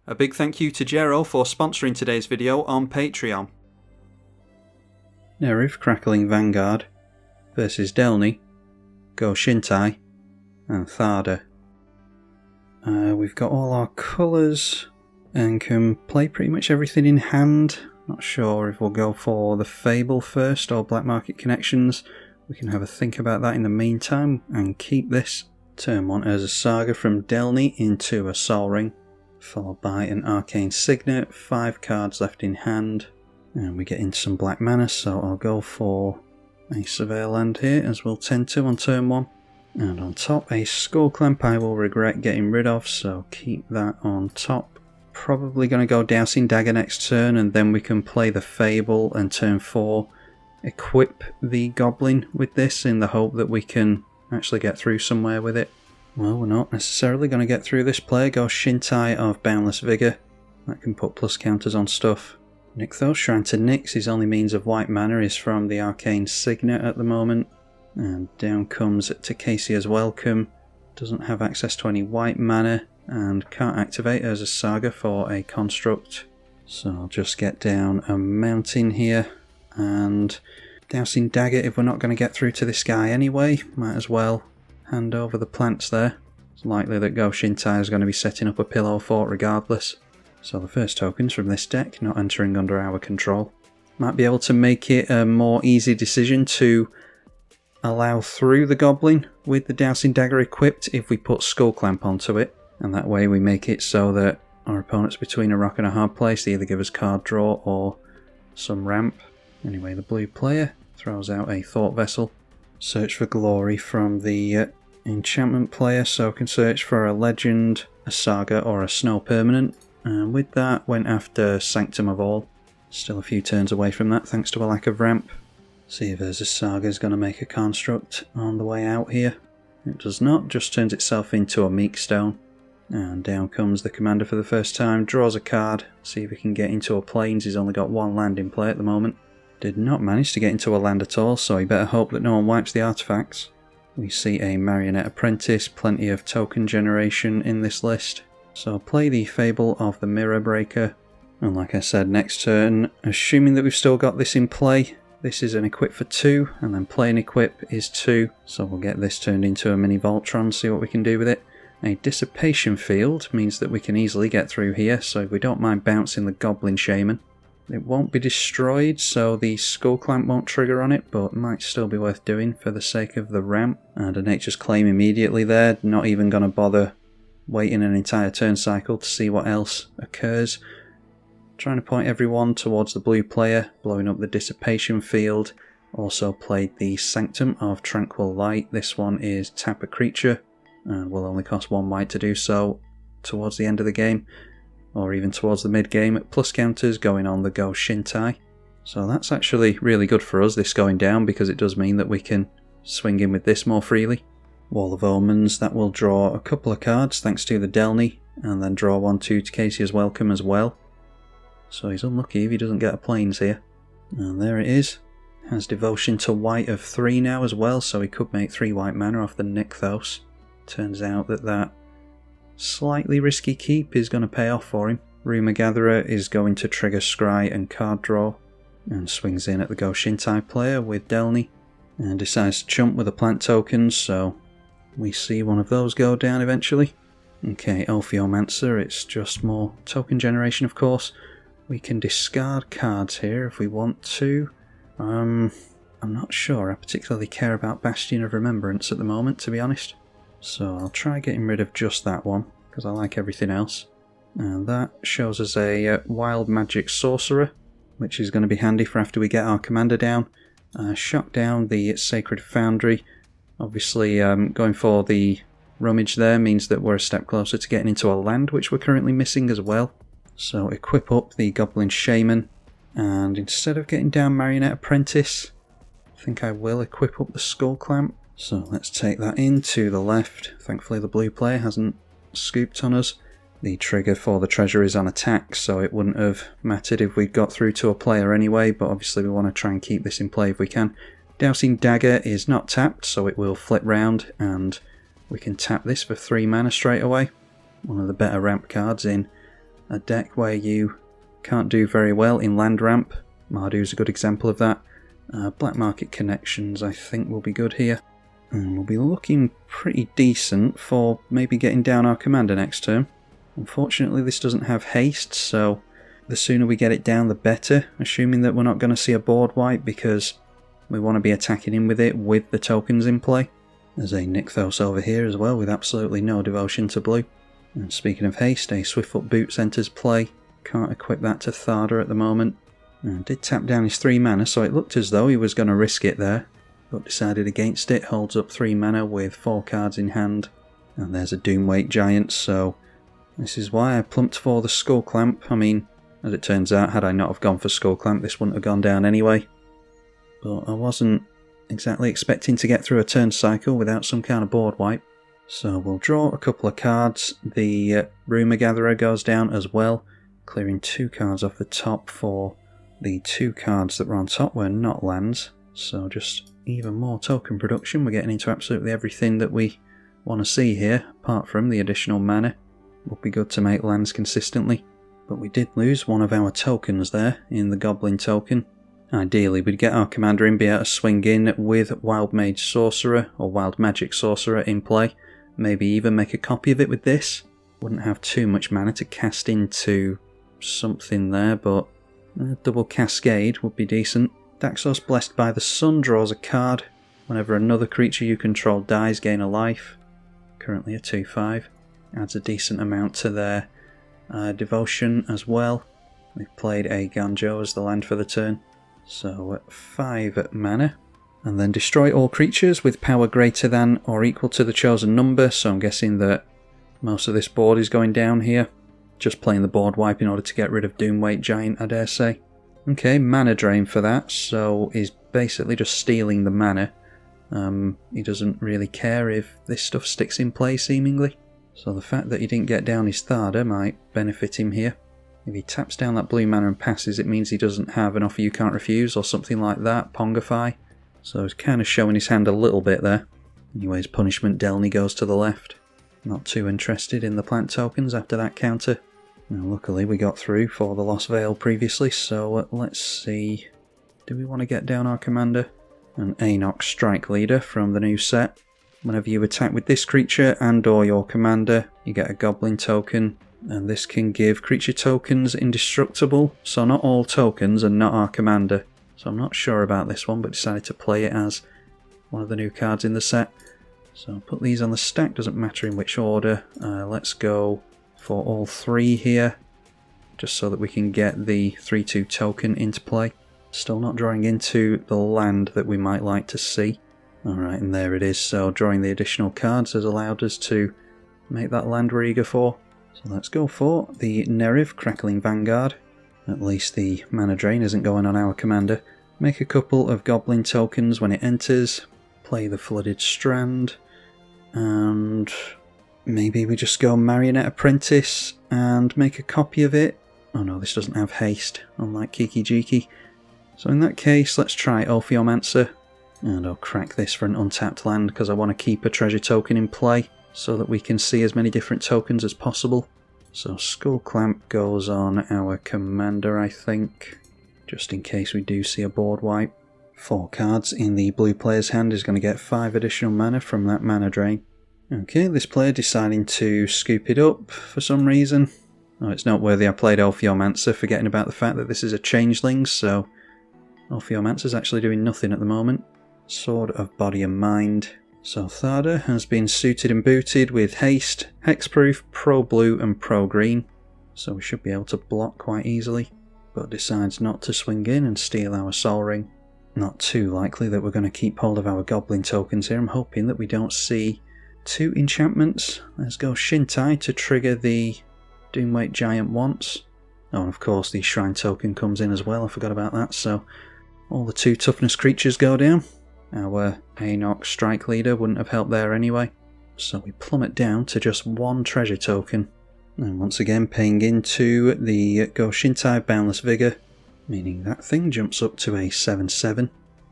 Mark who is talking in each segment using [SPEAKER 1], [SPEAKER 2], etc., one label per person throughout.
[SPEAKER 1] A big thank you to Jero for sponsoring today's video on Patreon. Neriv Crackling Vanguard versus Delney, go Shintai and Thada. We've got all our colours and can play pretty much everything in hand. Not sure if we'll go for the Fable first or Black Market Connections. We can have a think about that in the meantime and keep this. Turn 1 as a Saga from Delney into a Sol Ring, followed by an Arcane Signet, 5 cards left in hand, and we get into some black mana, so I'll go for a Surveyor land here, as we'll tend to on turn 1. And on top, a Skull Clamp I will regret getting rid of, so keep that on top. Probably going to go Dousing Dagger next turn, and then we can play the Fable, and turn 4 equip the Goblin with this in the hope that we can actually get through somewhere with it. Well, we're not necessarily going to get through this play. Go Shintai of Boundless Vigour. That can put plus counters on stuff. Nykthos, Shrine to Nyx. His only means of white mana is from the Arcane Signet at the moment. And down comes Takesia's Welcome. Doesn't have access to any white mana and can't activate as a Saga for a construct. So I'll just get down a Mountain here and Dousing Dagger if we're not going to get through to this guy anyway. Might as well hand over the plants there. It's likely that Go Shintai is going to be setting up a pillow fort regardless. So the first tokens from this deck not entering under our control. Might be able to make it a more easy decision to allow through the Goblin with the Dousing Dagger equipped if we put Skull Clamp onto it. And that way we make it so that our opponent's between a rock and a hard place. They either give us card draw or some ramp. Anyway, the blue player throws out a Thought Vessel. Search for Glory from the enchantment player, so can search for a Legend, a Saga or a Snow Permanent. And with that went after Sanctum of All. Still a few turns away from that thanks to a lack of ramp. See if there's a Saga is going to make a construct on the way out here. It does not, just turns itself into a Meekstone. And down comes the commander for the first time, draws a card, see if he can get into a Plains. He's only got one land in play at the moment. Did not manage to get into a land at all, so he better hope that no one wipes the artifacts. We see a Marionette Apprentice, plenty of token generation in this list. So play the Fable of the Mirror Breaker. And like I said, next turn, assuming that we've still got this in play, this is an equip for 2, and then play an equip is 2. So we'll get this turned into a mini Voltron, see what we can do with it. A Dissipation Field means that we can easily get through here, so if we don't mind bouncing the Goblin Shaman. It won't be destroyed, so the Skull Clamp won't trigger on it, but might still be worth doing for the sake of the ramp. And a Nature's Claim immediately there, not even going to bother waiting an entire turn cycle to see what else occurs. Trying to point everyone towards the blue player, blowing up the Dissipation Field. Also played the Sanctum of Tranquil Light. This one is tap a creature, and will only cost 1 white to do so towards the end of the game. Or even towards the mid-game, plus counters going on the Go Shintai. So that's actually really good for us, this going down, because it does mean that we can swing in with this more freely. Wall of Omens, that will draw a couple of cards thanks to the Delney, and then draw 1 to Takesia's Welcome as well. So he's unlucky if he doesn't get a Plains here. And there it is. Has Devotion to white of 3 now as well, so he could make 3 white mana off the Nykthos. Turns out that slightly risky keep is going to pay off for him. Rumour Gatherer is going to trigger Scry and card draw, and swings in at the Go Shintai player with Delney, and decides to chump with the plant tokens, so we see one of those go down eventually. Okay, Ophiomancer, it's just more token generation of course. We can discard cards here if we want to. I'm not sure I particularly care about Bastion of Remembrance at the moment, to be honest. So I'll try getting rid of just that one, because I like everything else. And that shows us a Wild Magic Sorcerer, which is going to be handy for after we get our commander down. Shot down the Sacred Foundry. Obviously going for the Rummage there means that we're a step closer to getting into a land, which we're currently missing as well. So equip up the Goblin Shaman, and instead of getting down Marionette Apprentice, I think I will equip up the Skull Clamp. So let's take that in to the left. Thankfully the blue player hasn't scooped on us. The trigger for the treasure is on attack, so it wouldn't have mattered if we'd got through to a player anyway, but obviously we want to try and keep this in play if we can. Dousing Dagger is not tapped, so it will flip round, and we can tap this for 3 mana straight away. One of the better ramp cards in a deck where you can't do very well in land ramp. Mardu's a good example of that. Black Market Connections I think will be good here. And we'll be looking pretty decent for maybe getting down our commander next turn. Unfortunately this doesn't have haste, so the sooner we get it down the better, assuming that we're not going to see a board wipe because we want to be attacking in with it with the tokens in play. There's a Nykthos over here as well with absolutely no devotion to blue. And speaking of haste, a Swiftfoot Boots enters play. Can't equip that to Thada at the moment. And did tap down his 3 mana, so it looked as though he was going to risk it there, but decided against it. Holds up 3 mana with 4 cards in hand. And there's a Doomweight Giant, so this is why I plumped for the Skull Clamp. I mean, as it turns out, had I not have gone for Skull Clamp, this wouldn't have gone down anyway. But I wasn't exactly expecting to get through a turn cycle without some kind of board wipe. So we'll draw a couple of cards. The Rumour Gatherer goes down as well, clearing 2 cards off the top for the 2 cards that were on top were not lands. So just even more token production. We're getting into absolutely everything that we want to see here, apart from the additional mana. Would be good to make lands consistently. But we did lose one of our tokens there in the Goblin token. Ideally we'd get our commander in, be able to swing in with Wild Mage Sorcerer or Wild Magic Sorcerer in play. Maybe even make a copy of it with this. Wouldn't have too much mana to cast into something there, but a double Cascade would be decent. Daxos Blessed by the Sun draws a card. Whenever another creature you control dies, gain a life. Currently a 2/5. Adds a decent amount to their devotion as well. We've played a Ganjo as the land for the turn. So 5 mana. And then destroy all creatures with power greater than or equal to the chosen number. So I'm guessing that most of this board is going down here. Just playing the board wipe in order to get rid of Doomweight Giant, I dare say. Okay, mana drain for that. So he's basically just stealing the mana. He doesn't really care if this stuff sticks in play, seemingly. So the fact that he didn't get down his Thada might benefit him here. If he taps down that blue mana and passes, it means he doesn't have an Offer You Can't Refuse or something like that, Pongify. So he's kind of showing his hand a little bit there. Anyways, Punishment Delney goes to the left. Not too interested in the plant tokens after that counter. Now luckily we got through for the Lost Veil previously, so let's see. Do we want to get down our commander? An Aetherdrift Strike Leader from the new set. Whenever you attack with this creature and or your commander, you get a Goblin token. And this can give creature tokens indestructible, so not all tokens and not our commander. So I'm not sure about this one, but decided to play it as one of the new cards in the set. So put these on the stack, doesn't matter in which order. Let's go for all 3 here, just so that we can get the 3/2 token into play. Still not drawing into the land that we might like to see. Alright, and there it is. So drawing the additional cards has allowed us to make that land we're eager for. So let's go for the Neriv Crackling Vanguard. At least the mana drain isn't going on our commander. Make a couple of Goblin tokens when it enters. Play the Flooded Strand. And maybe we just go Marionette Apprentice and make a copy of it. Oh no, this doesn't have haste, unlike Kiki Jiki. So in that case, let's try Ophiomancer. And I'll crack this for an untapped land because I want to keep a treasure token in play, so that we can see as many different tokens as possible. So Skull Clamp goes on our commander, I think, just in case we do see a board wipe. 4 cards in the blue player's hand is going to get 5 additional mana from that mana drain. Okay, this player deciding to scoop it up for some reason. Oh, it's noteworthy I played Ophiomancer, forgetting about the fact that this is a changeling, so Ophiomancer's actually doing nothing at the moment. Sword of Body and Mind. So Thada has been suited and booted with haste, hexproof, pro blue and pro green, so we should be able to block quite easily, but decides not to swing in and steal our Sol Ring. Not too likely that we're going to keep hold of our Goblin tokens here. I'm hoping that we don't see 2 enchantments. Let's go Shintai to trigger the Doomweight Giant once. Oh, and of course the Shrine token comes in as well, I forgot about that, so all the 2 toughness creatures go down. Our Aetherdrift Strike Leader wouldn't have helped there anyway. So we plummet down to just 1 treasure token. And once again paying into the Go Shintai Boundless Vigor, meaning that thing jumps up to a 7/7.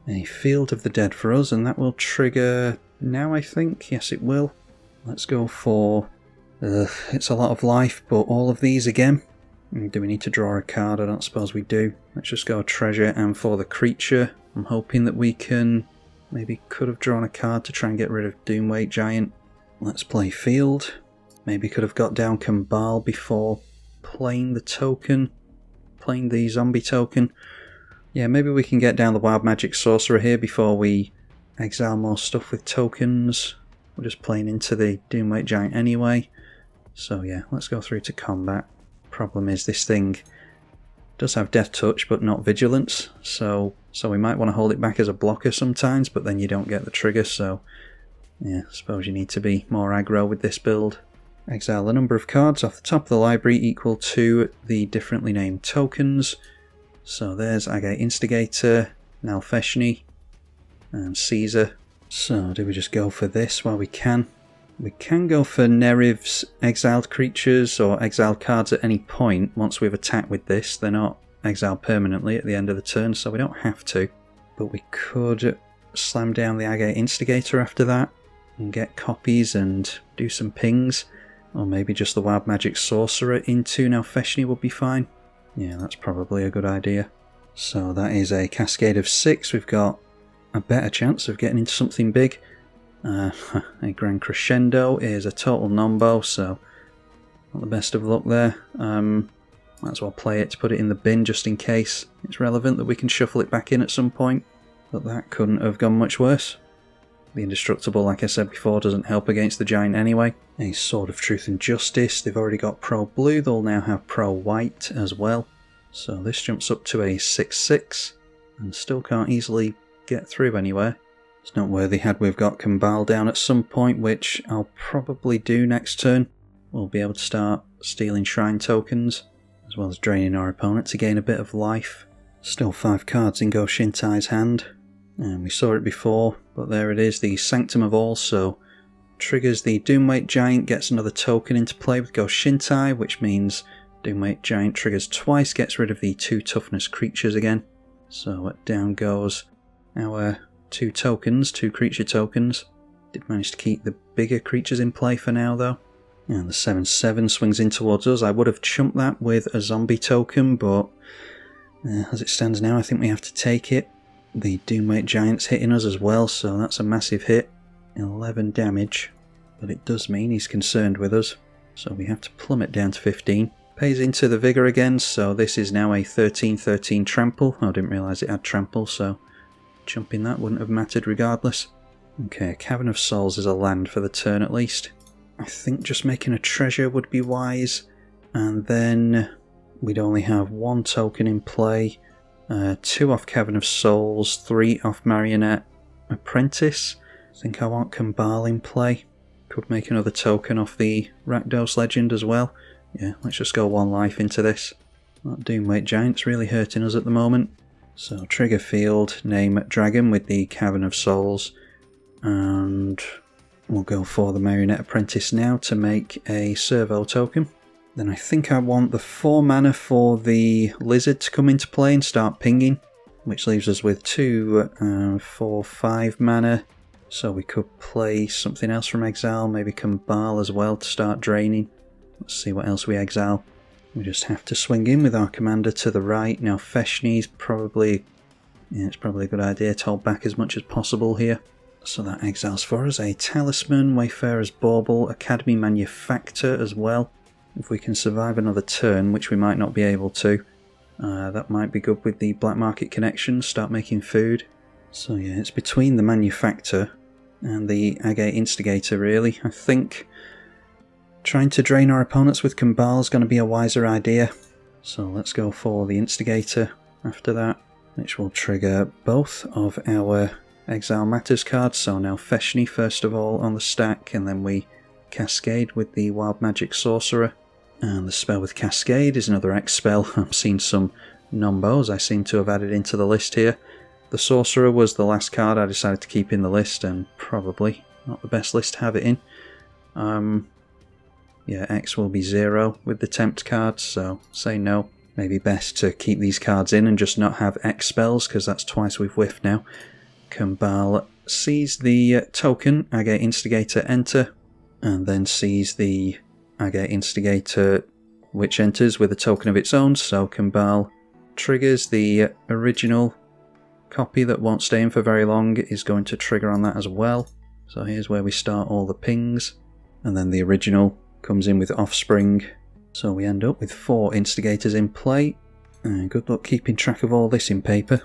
[SPEAKER 1] A Field of the Dead for us, and that will trigger now, I think. Yes, it will. Let's go for... it's a lot of life, but all of these again. Do we need to draw a card? I don't suppose we do. Let's just go treasure, and for the creature, I'm hoping that we can... maybe could have drawn a card to try and get rid of Doomweight Giant. Let's play field. Maybe could have got down Cabal before playing the token. Playing the zombie token. Yeah, maybe we can get down the Wild Magic Sorcerer here before we exile more stuff with tokens. We're just playing into the Doomweight Giant anyway. So yeah, let's go through to combat. Problem is this thing does have Death Touch but not Vigilance, so we might want to hold it back as a blocker sometimes, but then you don't get the trigger, so yeah, I suppose you need to be more aggro with this build. Exile the number of cards off the top of the library equal to the differently named tokens. So there's Agate Instigator, Nalfeshni, and Caesar. So do we just go for this while we can? We can go for Neriv's exiled creatures or exiled cards at any point. Once we've attacked with this, they're not exiled permanently at the end of the turn, so we don't have to. But we could slam down the Agate Instigator after that and get copies and do some pings. Or maybe just the Wild Magic Sorcerer into Nalfeshni would be fine. Yeah, that's probably a good idea. So that is a Cascade of 6. We've got a better chance of getting into something big. A Grand Crescendo is a total nombo, so not the best of luck there. Might as well play it to put it in the bin just in case it's relevant that we can shuffle it back in at some point. But that couldn't have gone much worse. The Indestructible, like I said before, doesn't help against the Giant anyway. A Sword of Truth and Justice. They've already got Pro Blue, they'll now have Pro White as well. So this jumps up to a 6/6 and still can't easily get through anywhere. It's noteworthy had we've got Cabal down at some point, which I'll probably do next turn. We'll be able to start stealing Shrine tokens, as well as draining our opponent to gain a bit of life. Still 5 cards in Go Shintai's hand, and we saw it before, but there it is, the Sanctum of All, so triggers the Doomweight Giant, gets another token into play with Go Shintai, which means Doomweight Giant triggers twice, gets rid of the 2 toughness creatures again. So down goes our 2 tokens, 2 creature tokens. Did manage to keep the bigger creatures in play for now though. And the 7/7 swings in towards us. I would have chumped that with a zombie token, but as it stands now I think we have to take it. The Doomweight Giant's hitting us as well, so that's a massive hit. 11 damage, but it does mean he's concerned with us, so we have to plummet down to 15. Pays into the Vigor again, so this is now a 13/13 trample. I didn't realise it had trample, so jumping that wouldn't have mattered regardless. Okay, Cavern of Souls is a land for the turn at least. I think just making a treasure would be wise, and then we'd only have 1 token in play. 2 off Cavern of Souls, 3 off Marionette Apprentice. I think I want Cabal in play. Could make another token off the Rakdos Legend as well. Yeah, let's just go 1 life into this. That Doomweight Giant's really hurting us at the moment. So trigger field, name Dragon with the Cavern of Souls, and we'll go for the Marionette Apprentice now to make a Servo token. Then I think I want the 4 mana for the Lizard to come into play and start pinging, which leaves us with 2, 4, 5 mana. So we could play something else from exile, maybe Cabal as well to start draining. Let's see what else we exile. We just have to swing in with our commander to the right. Now Feshni's probably, yeah, it's probably a good idea to hold back as much as possible here. So that exiles for us a Talisman, Wayfarer's Bauble, Academy Manufactor as well. If we can survive another turn, which we might not be able to, that might be good with the Black Market connection, start making food. So yeah, it's between the Manufactor and the Agate Instigator really. I think trying to drain our opponents with Cabal is going to be a wiser idea. So let's go for the Instigator after that, which will trigger both of our Exile Matters cards. So now Feshni first of all on the stack, and then we Cascade with the Wild Magic Sorcerer. And the spell with Cascade is another X spell. I've seen some nombos I seem to have added into the list here. The Sorcerer was the last card I decided to keep in the list, and probably not the best list to have it in. Yeah, X will be 0 with the Tempt cards, so say no. Maybe best to keep these cards in and just not have X spells, because that's twice we've whiffed now. Cabal sees the token, Agate Instigator enter, and then sees the Agate Instigator which enters with a token of its own, so Kambal triggers. The original copy that won't stay in for very long is going to trigger on that as well. So here's where we start all the pings, and then the original comes in with Offspring. So we end up with 4 instigators in play. Good luck keeping track of all this in paper.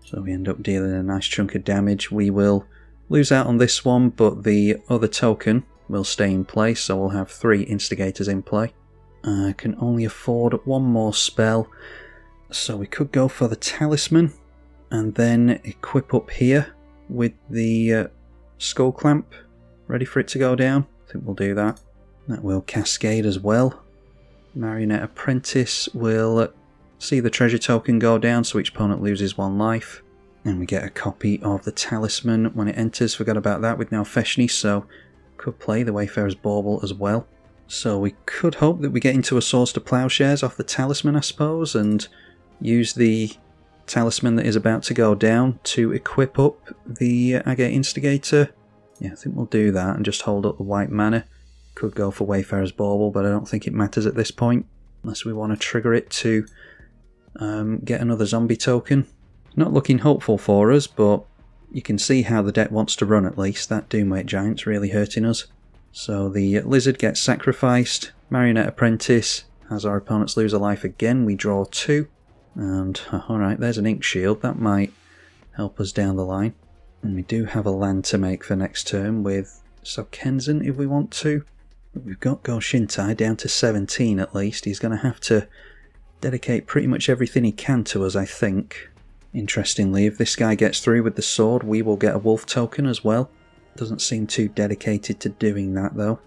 [SPEAKER 1] So we end up dealing a nice chunk of damage. We will lose out on this one, but the other token will stay in place, so we'll have 3 instigators in play. I can only afford 1 more spell, so we could go for the talisman and then equip up here with the skull clamp, ready for it to go down. I think we'll do that. That will cascade as well. Marionette Apprentice will see the treasure token go down, so each opponent loses 1 life. And we get a copy of the talisman when it enters. Forgot about that with now Feshni, so could play the Wayfarer's Bauble as well. So we could hope that we get into a Swords to Plowshares off the talisman, I suppose, and use the talisman that is about to go down to equip up the Agate Instigator. Yeah, I think we'll do that and just hold up the white mana. Could go for Wayfarer's Bauble, but I don't think it matters at this point, unless we want to trigger it to get another zombie token. Not looking hopeful for us, but you can see how the deck wants to run at least. That Doomweight Giant's really hurting us. So the lizard gets sacrificed. Marionette Apprentice has our opponents lose a life again. We draw 2. And alright, there's an Ink Shield. That might help us down the line. And we do have a land to make for next turn with Sokenzen if we want to. But we've got Go Shintai down to 17 at least. He's going to have to dedicate pretty much everything he can to us, I think. Interestingly, if this guy gets through with the sword, we will get a wolf token as well. Doesn't seem too dedicated to doing that though.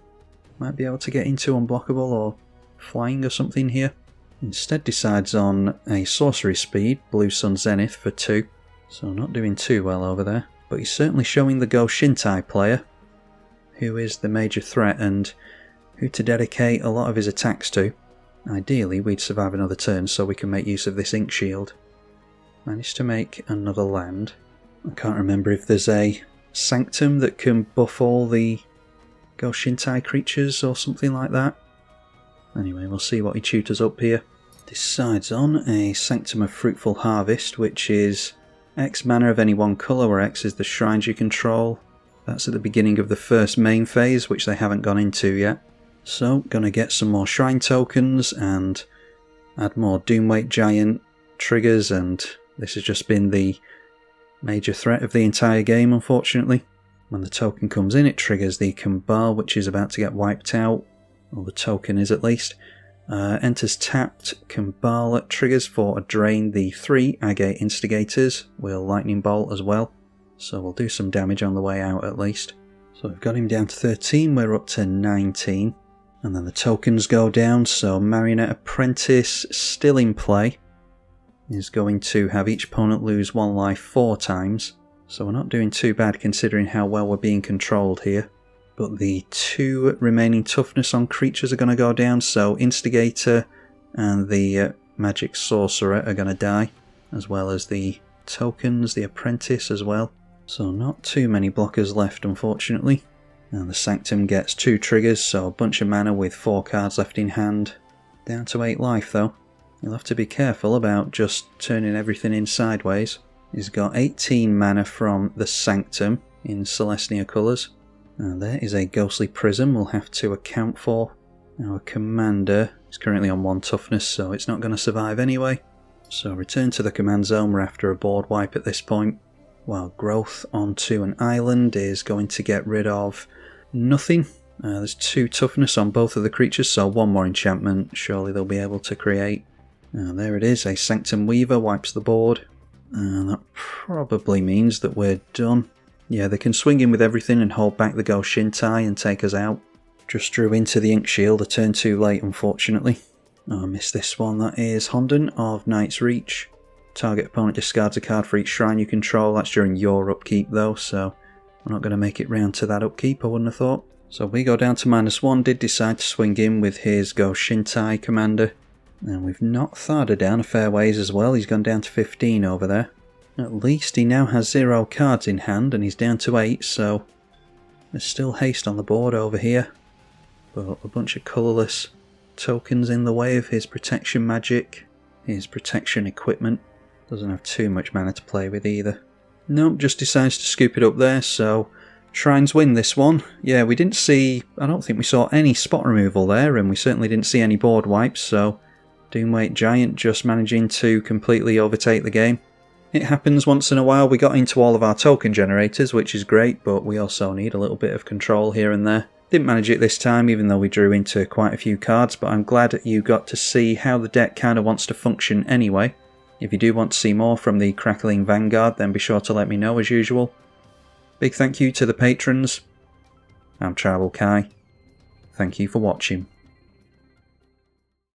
[SPEAKER 1] Might be able to get into unblockable or flying or something here. Instead decides on a sorcery speed, Blue Sun Zenith for 2. So not doing too well over there. But he's certainly showing the Go Shintai player, who is the major threat and who to dedicate a lot of his attacks to. Ideally we'd survive another turn so we can make use of this Ink Shield. Managed to make another land. I can't remember if there's a Sanctum that can buff all the Go Shintai creatures or something like that. Anyway, we'll see what he tutors up here. Decides on a Sanctum of Fruitful Harvest, which is X mana of any one colour, where X is the shrines you control. That's at the beginning of the first main phase, which they haven't gone into yet. So, gonna get some more shrine tokens and add more Doomweight Giant triggers, and this has just been the major threat of the entire game, unfortunately. When the token comes in, it triggers the Kambal, which is about to get wiped out. Or the token is at least. Enters tapped. Kambal triggers for a drain. The 3 Agate Instigators will Lightning Bolt as well. So we'll do some damage on the way out at least. So we've got him down to 13, we're up to 19. And then the tokens go down, so Marionette Apprentice still in play. Is going to have each opponent lose 1 life 4 times. So we're not doing too bad considering how well we're being controlled here. But the 2 remaining toughness on creatures are going to go down, so Instigator and the Magic Sorcerer are going to die, as well as the tokens, the Apprentice as well. So not too many blockers left, unfortunately. And the Sanctum gets 2 triggers, so a bunch of mana with 4 cards left in hand. Down to 8 life though. You'll have to be careful about just turning everything in sideways. He's got 18 mana from the Sanctum in Celestia colours. And there is a Ghostly Prism we'll have to account for. Our commander is currently on 1 toughness, so it's not going to survive anyway. So return to the command zone, we're after a board wipe at this point. While Growth onto an island is going to get rid of nothing. There's 2 toughness on both of the creatures, so 1 more enchantment surely they'll be able to create. There it is, a Sanctum Weaver wipes the board. And that probably means that we're done. Yeah, they can swing in with everything and hold back the Go Shintai and take us out. Just drew into the Ink Shield a turn too late, unfortunately. Oh, I missed this one. That is Honden of Knight's Reach. Target opponent discards a card for each shrine you control. That's during your upkeep though, so we're not going to make it round to that upkeep, I wouldn't have thought. So we go down to -1, did decide to swing in with his Go Shintai commander. And we've knocked Thada down a fair ways as well. He's gone down to 15 over there. At least he now has 0 cards in hand and he's down to 8, so there's still haste on the board over here. But a bunch of colourless tokens in the way of his protection magic, his protection equipment. Doesn't have too much mana to play with either. Nope, just decides to scoop it up there, so Shrines win this one. Yeah, we didn't see, I don't think we saw any spot removal there, and we certainly didn't see any board wipes, so Doomweight Giant just managing to completely overtake the game. It happens once in a while. We got into all of our token generators, which is great, but we also need a little bit of control here and there. Didn't manage it this time, even though we drew into quite a few cards, but I'm glad you got to see how the deck kind of wants to function anyway. If you do want to see more from the Crackling Vanguard, then be sure to let me know as usual. Big thank you to the patrons. I'm tribalkai. Thank you for watching.